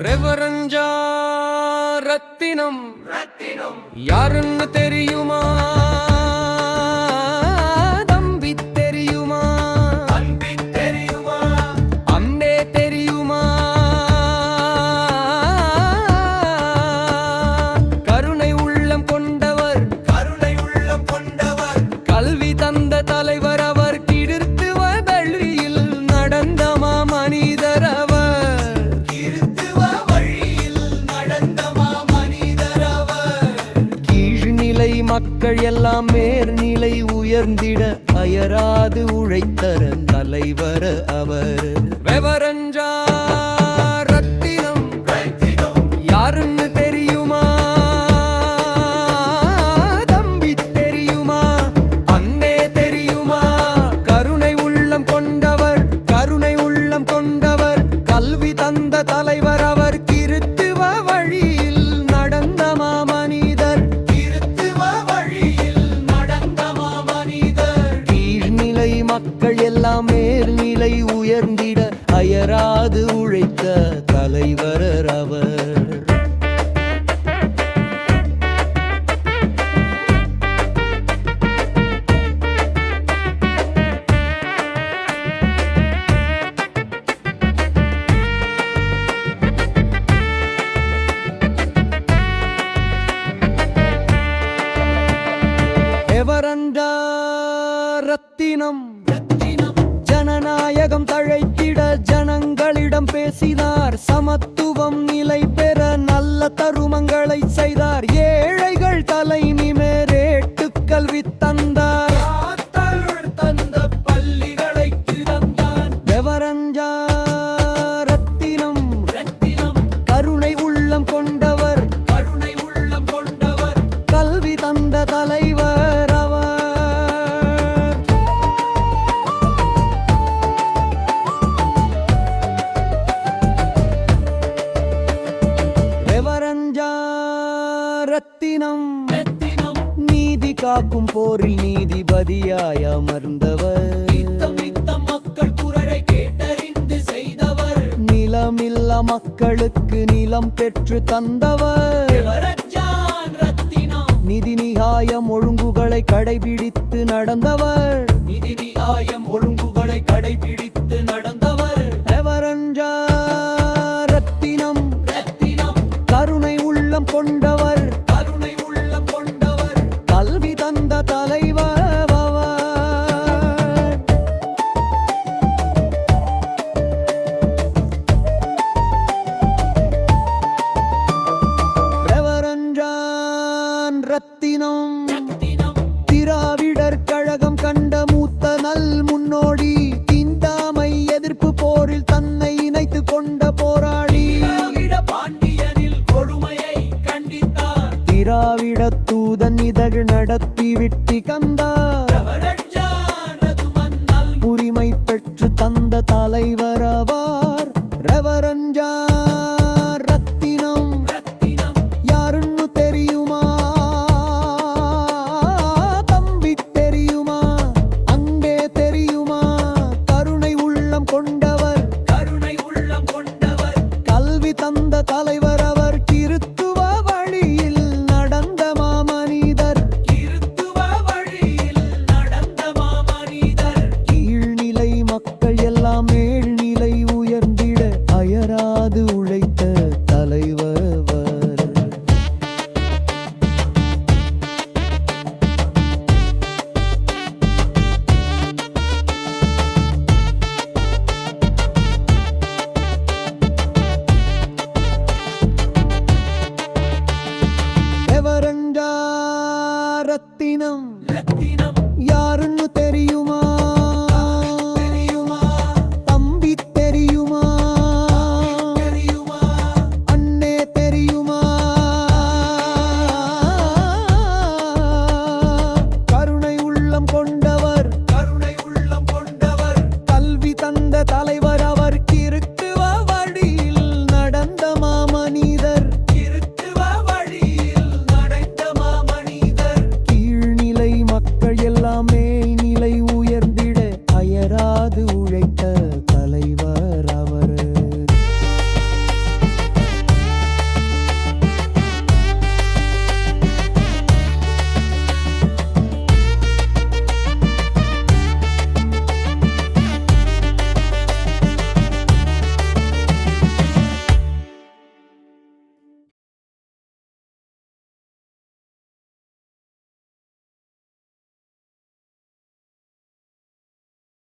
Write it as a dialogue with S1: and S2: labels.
S1: ரெவரஞ்சா ரத்தினம் யாருன்னு தெரியுமா? தம்பி தெரியுமா? அண்ணே தெரியுமா? கருணை உள்ளம் கொண்டவர் கல்வி தந்த தலைவர் அவர். கிறித்துவ வழியில் நடந்த மாமனிதர் அவர். கீழ்நிலை மக்கள் எல்லாம் மேற்நிலை உயர்ந்திட அயராது உழைத்தர தலைவர் அவர். ரெவரஞ்சா ரத்தினம் யாருன்னு தெரியுமா? தம்பி தெரியுமா? அண்ணே தெரியுமா? கருணை உள்ளம் கொண்டவர் கல்வி தந்த தலைவர் அவர். கிறித்துவ வழியில் நடந்த மாமனிதர் கீழ்நிலை மக்கள் எல்லாம் மேல்நிலை உயர்ந்திட அயராது உழைத்த தலைவர் அவர். ரெவரண்டா ரத்தினம் ஜனநாயகம் தழைத்திட ஜனங்களிடம் பேசினார். சமத்துவம் நிலை பெற நல்ல தருமங்களை செய்தார். ஏழைகள் தலை நிமிரேட்டு கல்வி தந்தார். பள்ளிகளை திறந்தார். ரெவரஞ்சா ரத்தினம் கருணை உள்ளம் கொண்டவர் கல்வி தந்த தலைவர் அவர். ரெவரஞ்சா ரத்தினம் நீதி காக்கும் போரில் நீதிபதியாய் அமர்ந்தவர். மக்கள் குரலை கேட்டறிந்து செய்தவர். நிலமில்லா மக்களுக்கு நிலம் பெற்று தந்தவர். நிதி நியாயம் ஒழுங்குகளை கடைபிடித்து நடந்தவர். ரெவரஞ்சா ரத்தினம் கருணை உள்ளம் கொண்டவர் கல்வி தந்த தலைவர் அவர். ரெவரஞ்சான் ரத்தினம் திராவிடர் கழகம் கண்ட மூத்த நல் முன்னோடி. தீண்டாமை எதிர்ப்பு போரில் தன்னை இணைத்து கொண்ட போராளி. திராவிட தூதன் இதழ் நடத்தி விட்டி கந்தார். உரிமை பெற்று தந்த தலைவர் அவர். ரெவரஞ்சா ரத்தினம் யாருன்னு தெரியுமா? தம்பி தெரியுமா? அங்கே தெரியுமா? கருணை உள்ளம் கொண்ட